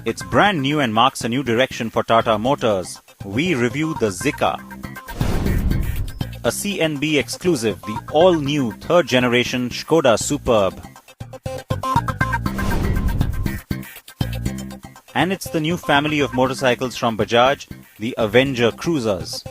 It's brand new and marks a new direction for Tata Motors. We review the Zica. A CNB exclusive, the all-new third-generation Skoda Superb. And it's the new family of motorcycles from Bajaj, the Avenger cruisers.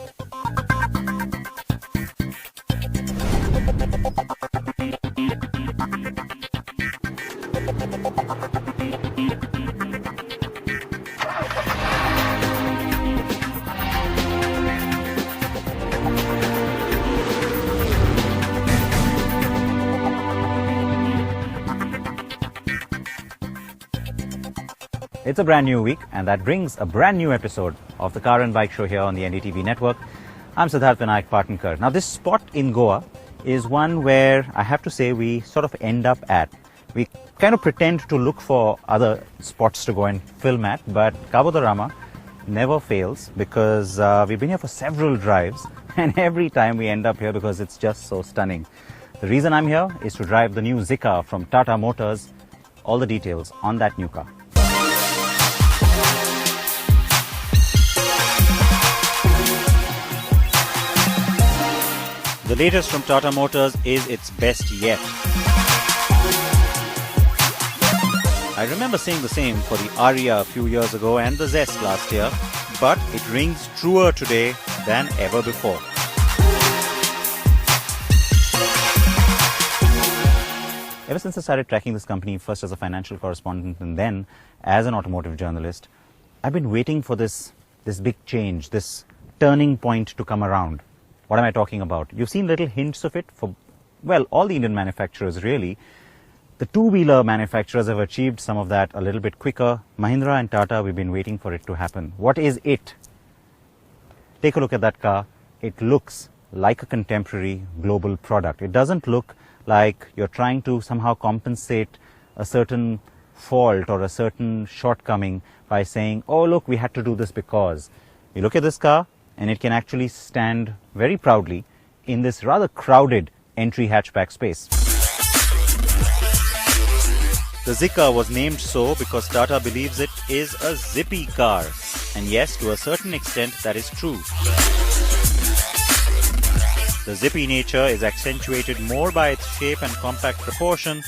It's a brand new week, and that brings a brand new episode of the Car and Bike Show here on the NDTV network. I'm Siddharth Vinayak Partnkar. Now, this spot in Goa is one where I have to say we sort of end up at. We kind of pretend to look for other spots to go and film at, but Cabo de Rama never fails because we've been here for several drives, and every time we end up here because it's just so stunning. The reason I'm here is to drive the new Zica from Tata Motors. All the details on that new car. The latest from Tata Motors is its best yet. I remember saying the same for the Aria a few years ago and the Zest last year, but it rings truer today than ever before. Ever since I started tracking this company, first as a financial correspondent and then as an automotive journalist, I've been waiting for this big change, this turning point to come around. What am I talking about? You've seen little hints of it for, well, all the Indian manufacturers really. The two-wheeler manufacturers have achieved some of that a little bit quicker. Mahindra and Tata, we've been waiting for it to happen. What is it? Take a look at that car. It looks like a contemporary global product. It doesn't look like you're trying to somehow compensate a certain fault or a certain shortcoming by saying, oh, look, we had to do this because. You look at this car, and it can actually stand very proudly in this rather crowded entry hatchback space. The Zica was named so because Tata believes it is a zippy car. And yes, to a certain extent, that is true. The zippy nature is accentuated more by its shape and compact proportion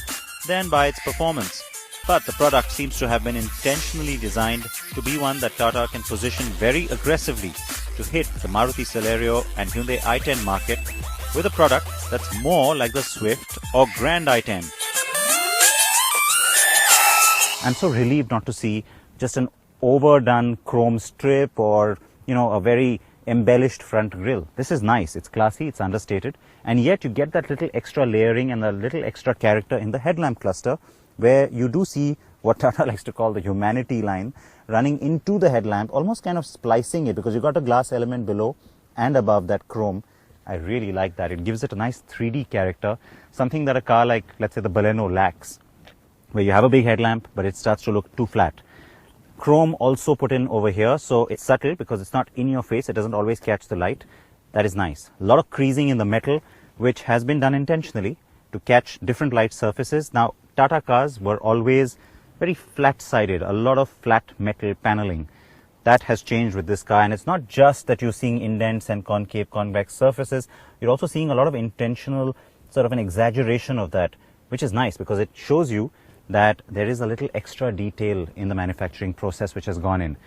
than by its performance. But the product seems to have been intentionally designed to be one that Tata can position very aggressively to hit the Maruti Celerio and Hyundai i10 market with a product that's more like the Swift or Grand i10. I'm so relieved not to see just an overdone chrome strip or, a very embellished front grille. This is nice, it's classy, it's understated, and yet you get that little extra layering and a little extra character in the headlamp cluster where you do see what Tata likes to call the humanity line running into the headlamp, almost kind of splicing it because you've got a glass element below and above that chrome. I really like that. It gives it a nice 3D character, something that a car like, let's say, the Baleno lacks, where you have a big headlamp, but it starts to look too flat. Chrome also put in over here, so it's subtle because it's not in your face. It doesn't always catch the light. That is nice. A lot of creasing in the metal, which has been done intentionally to catch different light surfaces. Now, Tata cars were always very flat-sided, a lot of flat metal paneling. That has changed with this car, and it's not just that you're seeing indents and concave, convex surfaces. You're also seeing a lot of intentional, sort of an exaggeration of that, which is nice because it shows you that there is a little extra detail in the manufacturing process which has gone in.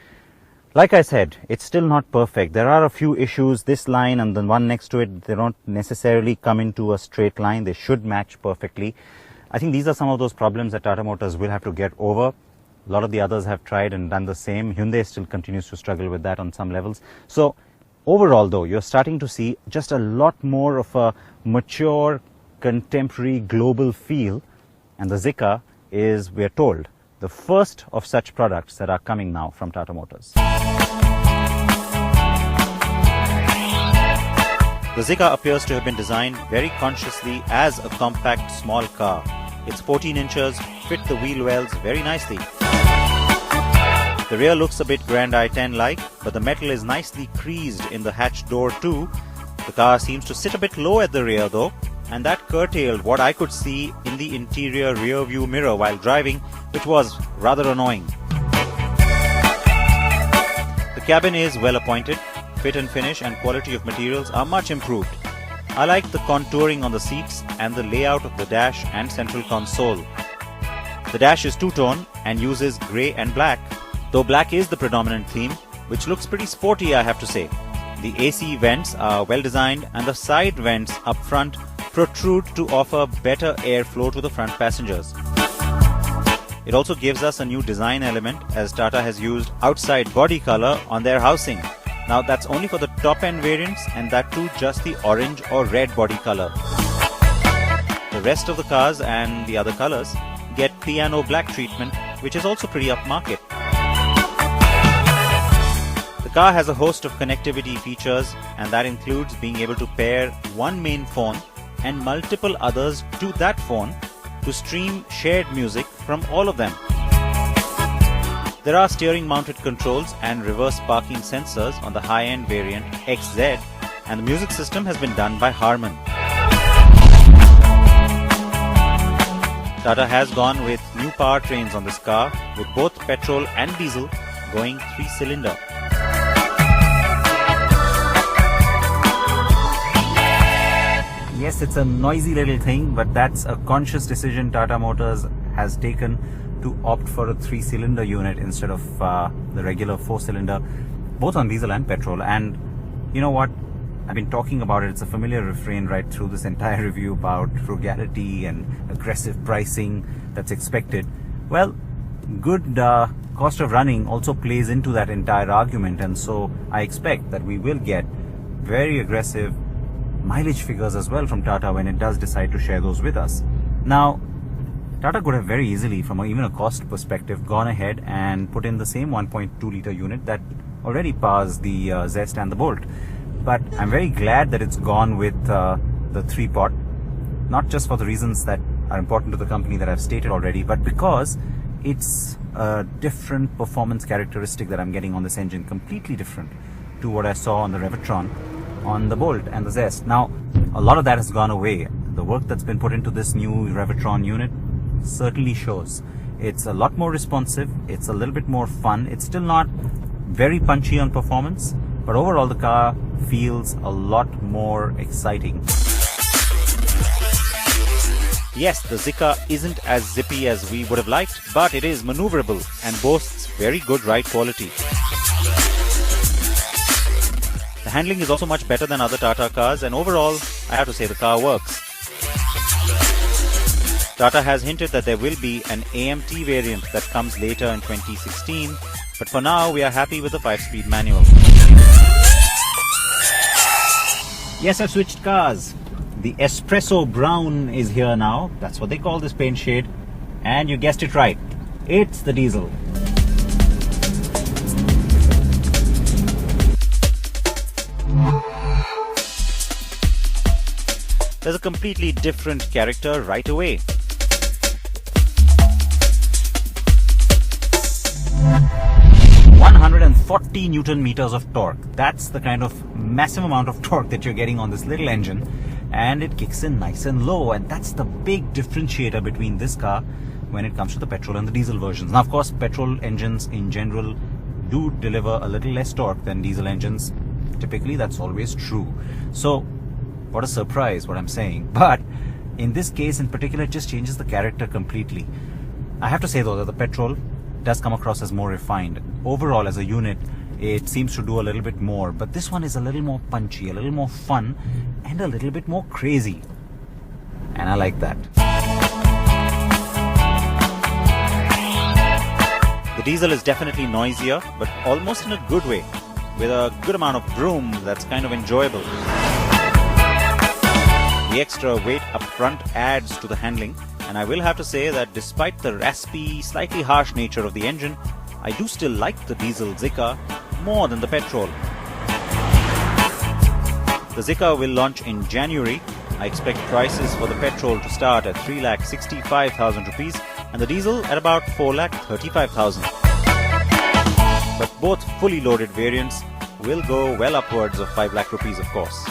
Like I said, it's still not perfect. There are a few issues. This line and the one next to it, they don't necessarily come into a straight line. They should match perfectly. I think these are some of those problems that Tata Motors will have to get over. A lot of the others have tried and done the same. Hyundai still continues to struggle with that on some levels. So overall, though, you're starting to see just a lot more of a mature, contemporary, global feel. And the Zica is, we're told, the first of such products that are coming now from Tata Motors. The Zica appears to have been designed very consciously as a compact small car. Its 14 inches fit the wheel wells very nicely. The rear looks a bit Grand i10-like, but the metal is nicely creased in the hatch door too. The car seems to sit a bit low at the rear though, and that curtailed what I could see in the interior rear view mirror while driving, which was rather annoying. cabin is well appointed. Fit and finish and quality of materials are much improved. I like the contouring on the seats and the layout of the dash and central console. The dash is two-tone and uses grey and black, though black is the predominant theme, which looks pretty sporty, I have to say. The AC vents are well designed and the side vents up front protrude to offer better airflow to the front passengers. It also gives us a new design element as Tata has used outside body color on their housing. Now that's only for the top-end variants and that too just the orange or red body color. The rest of the cars and the other colors get piano black treatment, which is also pretty upmarket. The car has a host of connectivity features and that includes being able to pair one main phone and multiple others to that phone to stream shared music from all of them. There are steering mounted controls and reverse parking sensors on the high-end variant XZ and the music system has been done by Harman. Tata has gone with new powertrains on this car with both petrol and diesel going 3-cylinder. Yes, it's a noisy little thing, but that's a conscious decision Tata Motors has taken to opt for a 3-cylinder unit instead of the regular 4-cylinder, both on diesel and petrol. And you know what? I've been talking about it. It's a familiar refrain right through this entire review about frugality and aggressive pricing that's expected. Well, good cost of running also plays into that entire argument, and so I expect that we will get very aggressive mileage figures as well from Tata when it does decide to share those with us. Now, Tata could have very easily, from even a cost perspective, gone ahead and put in the same 1.2 litre unit that already powers the Zest and the Bolt. But I'm very glad that it's gone with the 3-pot, not just for the reasons that are important to the company that I've stated already, but because it's a different performance characteristic that I'm getting on this engine, completely different to what I saw on the Revitron, on the Bolt and the Zest. Now, a lot of that has gone away. The work that's been put into this new Revitron unit certainly shows. It's a lot more responsive, it's a little bit more fun, it's still not very punchy on performance, but overall the car feels a lot more exciting. Yes, the Zica isn't as zippy as we would have liked, but it is maneuverable and boasts very good ride quality. The handling is also much better than other Tata cars, and overall, I have to say the car works. Tata has hinted that there will be an AMT variant that comes later in 2016, but for now we are happy with the 5-speed manual. Yes, I've switched cars. The Espresso Brown is here now. That's what they call this paint shade. And you guessed it right. It's the diesel. There's a completely different character right away. .40 Newton meters of torque. That's the kind of massive amount of torque that you're getting on this little engine, and it kicks in nice and low, and that's the big differentiator between this car when it comes to the petrol and the diesel versions. Now, of course, petrol engines in general do deliver a little less torque than diesel engines. Typically, that's always true. So, what a surprise what I'm saying. But in this case in particular, it just changes the character completely. I have to say though that the petrol does come across as more refined. Overall, as a unit, it seems to do a little bit more, but this one is a little more punchy, a little more fun, and a little bit more crazy. And I like that. The diesel is definitely noisier, but almost in a good way, with a good amount of vroom that's kind of enjoyable. The extra weight up front adds to the handling, and I will have to say that despite the raspy, slightly harsh nature of the engine, I do still like the diesel Zica more than the petrol. The Zica will launch in January. I expect prices for the petrol to start at 3,65,000 rupees and the diesel at about 4,35,000. But both fully loaded variants will go well upwards of 5 lakh rupees, of course.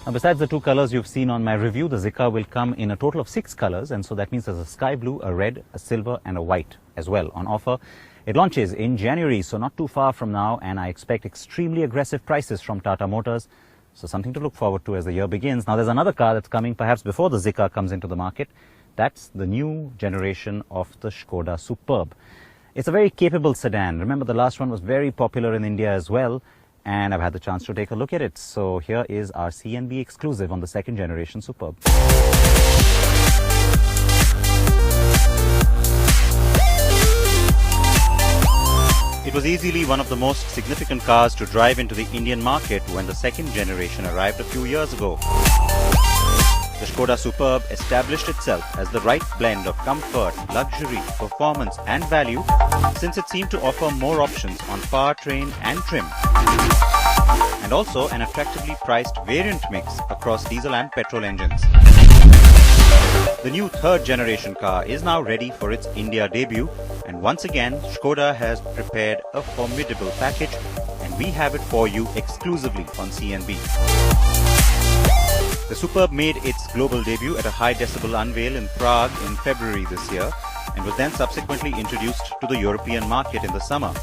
Now, besides the 2 colors you've seen on my review, the Zica will come in a total of 6 colors, and so that means there's a sky blue, a red, a silver and a white as well on offer. It launches in January, so not too far from now, and I expect extremely aggressive prices from Tata Motors. So something to look forward to as the year begins. Now there's another car that's coming perhaps before the Zica comes into the market. That's the new generation of the Skoda Superb. It's a very capable sedan. Remember, the last one was very popular in India as well, and I've had the chance to take a look at it. So here is our CNB exclusive on the second generation Superb. It was easily one of the most significant cars to drive into the Indian market when the second generation arrived a few years ago. The Skoda Superb established itself as the right blend of comfort, luxury, performance and value, since it seemed to offer more options on powertrain and trim, and also an attractively priced variant mix across diesel and petrol engines. The new third generation car is now ready for its India debut, and once again Skoda has prepared a formidable package, and we have it for you exclusively on CNB. The Superb made its global debut at a high decibel unveil in Prague in February this year, and was then subsequently introduced to the European market in the summer.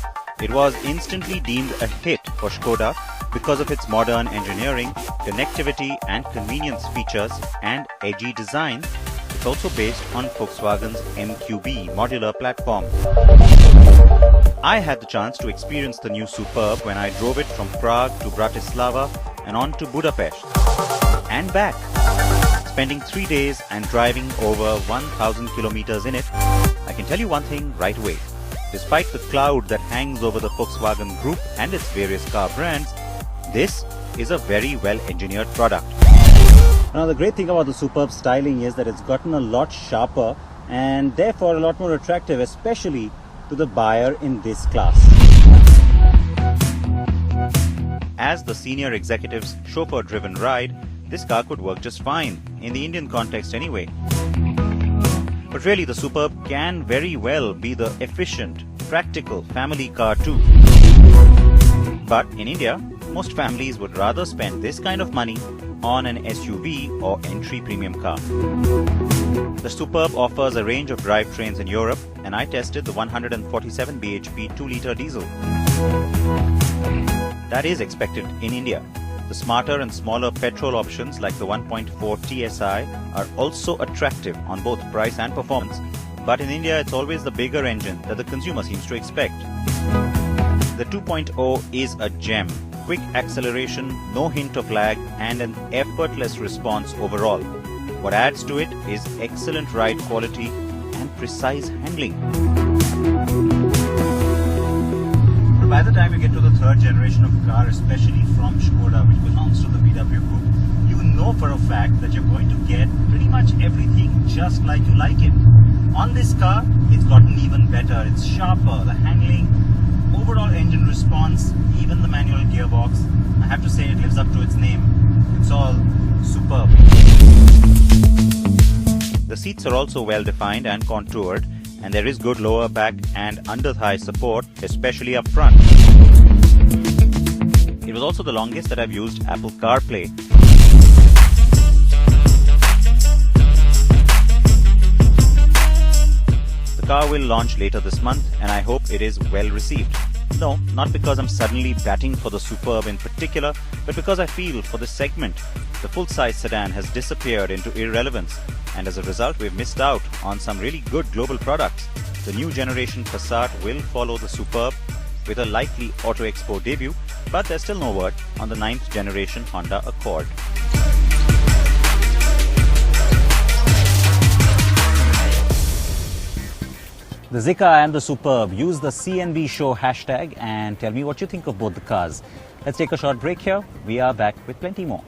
It was instantly deemed a hit for Skoda because of its modern engineering, connectivity and convenience features and edgy design. It's also based on Volkswagen's MQB modular platform. I had the chance to experience the new Superb when I drove it from Prague to Bratislava and on to Budapest and back, spending 3 days and driving over 1,000 kilometers in it. I can tell you one thing right away. Despite the cloud that hangs over the Volkswagen Group and its various car brands, this is a very well-engineered product. Now the great thing about the Superb styling is that it's gotten a lot sharper and therefore a lot more attractive, especially to the buyer in this class. As the senior executive's chauffeur-driven ride, this car could work just fine, in the Indian context anyway. But really the Superb can very well be the efficient, practical family car too. But in India, most families would rather spend this kind of money on an SUV or entry premium car. The Superb offers a range of drivetrains in Europe, and I tested the 147 bhp 2-litre diesel. That is expected in India. The smarter and smaller petrol options like the 1.4 TSI are also attractive on both price and performance, but in India it's always the bigger engine that the consumer seems to expect. The 2.0 is a gem. Quick acceleration, no hint of lag, and an effortless response overall. What adds to it is excellent ride quality and precise handling. By the time you get to the third generation of car, especially from Skoda, which belongs to the VW group, you know for a fact that you're going to get pretty much everything just like you like it. On this car, it's gotten even better. It's sharper, the handling, overall engine response, even the manual gearbox. I have to say it lives up to its name. It's all superb. The seats are also well defined and contoured, and there is good lower back and under-thigh support, especially up front. It was also the longest that I've used Apple CarPlay. The car will launch later this month, and I hope it is well received. No, not because I'm suddenly batting for the Superb in particular, but because I feel for this segment, the full-size sedan has disappeared into irrelevance, and as a result we've missed out on some really good global products. The new generation Passat will follow the Superb with a likely Auto Expo debut, but there's still no word on the 9th generation Honda Accord. The Zica and the Superb. Use the CNB Show hashtag and tell me what you think of both the cars. Let's take a short break here. We are back with plenty more.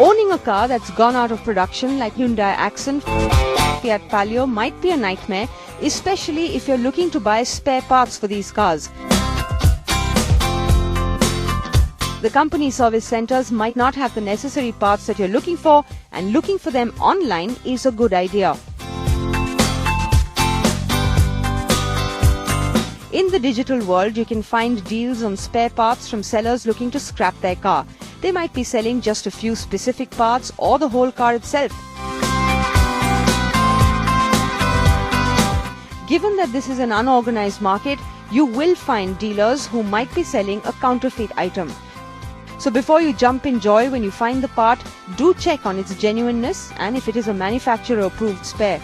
Owning a car that's gone out of production like Hyundai Accent, Fiat Palio might be a nightmare, especially if you're looking to buy spare parts for these cars. The company service centers might not have the necessary parts that you're looking for, and looking for them online is a good idea. In the digital world, you can find deals on spare parts from sellers looking to scrap their car. They might be selling just a few specific parts or the whole car itself. Given that this is an unorganized market, you will find dealers who might be selling a counterfeit item. So before you jump in joy when you find the part, do check on its genuineness and if it is a manufacturer-approved spare.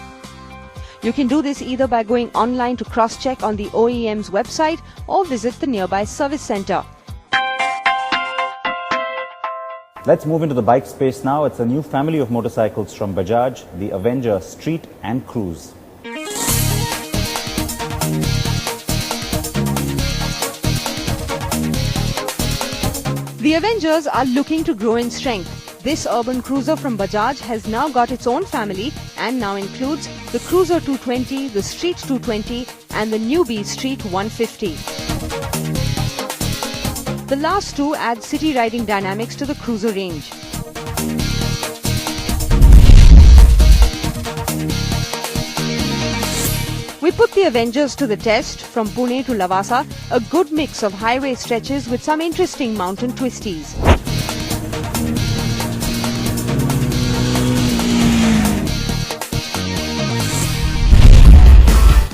You can do this either by going online to cross-check on the OEM's website or visit the nearby service center. Let's move into the bike space now. It's a new family of motorcycles from Bajaj, the Avenger Street and Cruise. The Avengers are looking to grow in strength. This urban cruiser from Bajaj has now got its own family and now includes the Cruiser 220, the Street 220 and the newbie Street 150. The last two add city riding dynamics to the cruiser range. We put the Avengers to the test from Pune to Lavasa, a good mix of highway stretches with some interesting mountain twisties.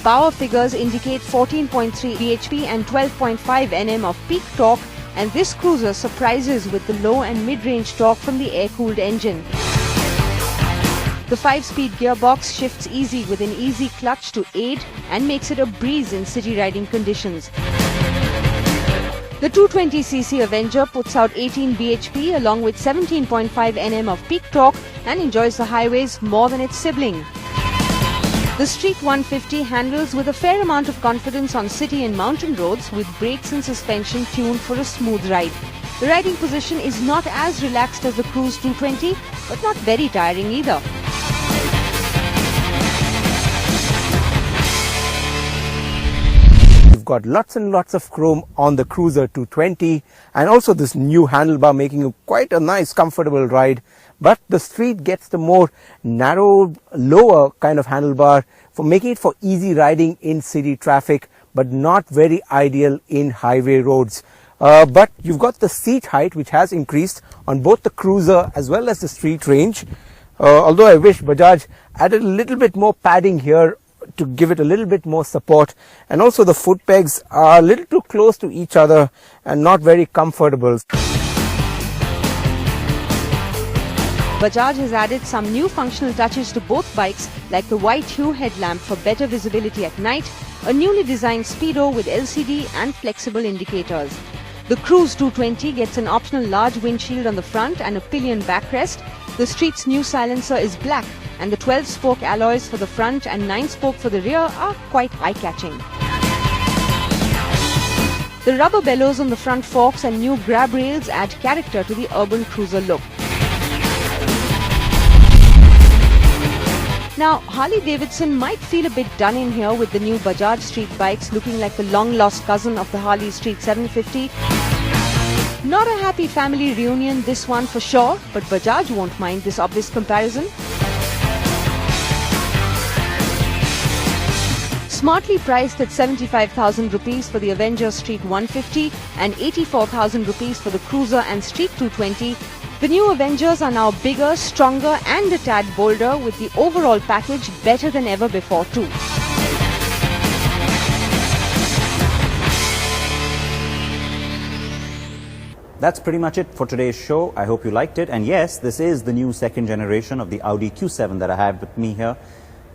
Power figures indicate 14.3 bhp and 12.5 Nm of peak torque, and this cruiser surprises with the low and mid-range torque from the air-cooled engine. The 5-speed gearbox shifts easy with an easy clutch to aid and makes it a breeze in city riding conditions. The 220cc Avenger puts out 18 bhp along with 17.5 Nm of peak torque and enjoys the highways more than its sibling. The Street 150 handles with a fair amount of confidence on city and mountain roads with brakes and suspension tuned for a smooth ride. The riding position is not as relaxed as the Cruise 220, but not very tiring either. You've got lots and lots of chrome on the Cruiser 220 and also this new handlebar making it quite a nice comfortable ride. But the Street gets the more narrow, lower kind of handlebar for making it for easy riding in city traffic, but not very ideal in highway roads. But you've got the seat height which has increased on both the Cruiser as well as the Street range. Although I wish Bajaj added a little bit more padding here to give it a little bit more support, and also the foot pegs are a little too close to each other and not very comfortable. Bajaj has added some new functional touches to both bikes, like the white hue headlamp for better visibility at night, a newly designed speedo with LCD and flexible indicators. The Cruise 220 gets an optional large windshield on the front and a pillion backrest. The Street's new silencer is black, and the 12-spoke alloys for the front and 9-spoke for the rear are quite eye-catching. The rubber bellows on the front forks and new grab rails add character to the urban cruiser look. Now, Harley-Davidson might feel a bit done in here with the new Bajaj Street bikes looking like the long-lost cousin of the Harley Street 750. Not a happy family reunion, this one for sure, but Bajaj won't mind this obvious comparison. Smartly priced at 75,000 rupees for the Avenger Street 150 and 84,000 rupees for the Cruiser and Street 220, the new Avengers are now bigger, stronger and a tad bolder, with the overall package better than ever before too. That's pretty much it for today's show. I hope you liked it. And yes, this is the new second generation of the Audi Q7 that I have with me here.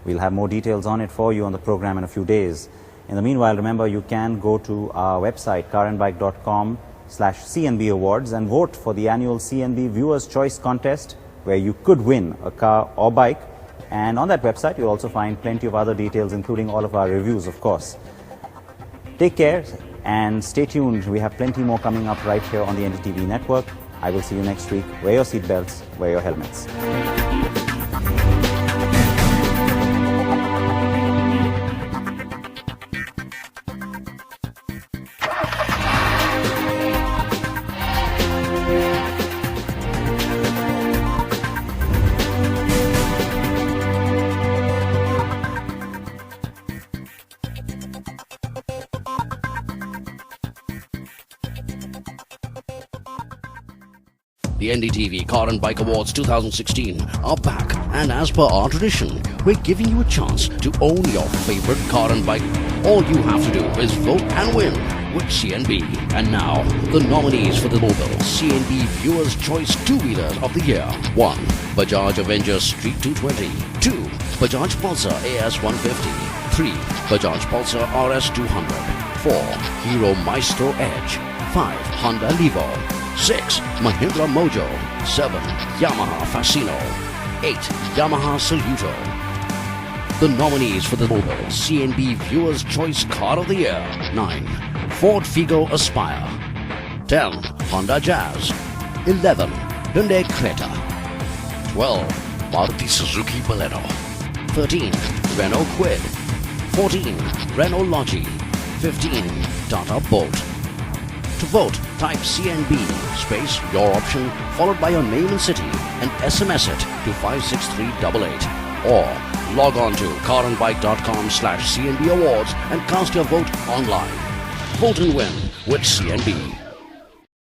We'll have more details on it for you on the program in a few days. In the meanwhile, remember, you can go to our website, carandbike.com/CNB Awards, and vote for the annual CNB Viewers' Choice Contest, where you could win a car or bike. And on that website, you'll also find plenty of other details, including all of our reviews, of course. Take care and stay tuned. We have plenty more coming up right here on the NDTV network. I will see you next week. Wear your seatbelts, wear your helmets. The NDTV Car and Bike Awards 2016 are back, and as per our tradition, we're giving you a chance to own your favorite car and bike. All you have to do is vote and win with CNB. And now, the nominees for the Mobile CNB Viewers' Choice Two-Wheelers of the Year. 1. Bajaj Avengers Street 220. 2. Bajaj Pulsar AS 150. 3. Bajaj Pulsar RS 200. 4. Hero Maestro Edge. 5. Honda Levo. 6. Mahindra Mojo. 7. Yamaha Fascino. 8. Yamaha Saluto. The nominees for the Mobile CNB Viewers' Choice Car of the Year. 9. Ford Figo Aspire. 10. Honda Jazz. 11. Hyundai Creta. 12. Maruti Suzuki Bolero. 13. Renault Kwid. 14. Renault Logi. 15. Tata Bolt. To vote, type CNB, space your option, followed by your name and city, and SMS it to 56388. Or log on to carandbike.com/CNB Awards and cast your vote online. Vote and win with CNB.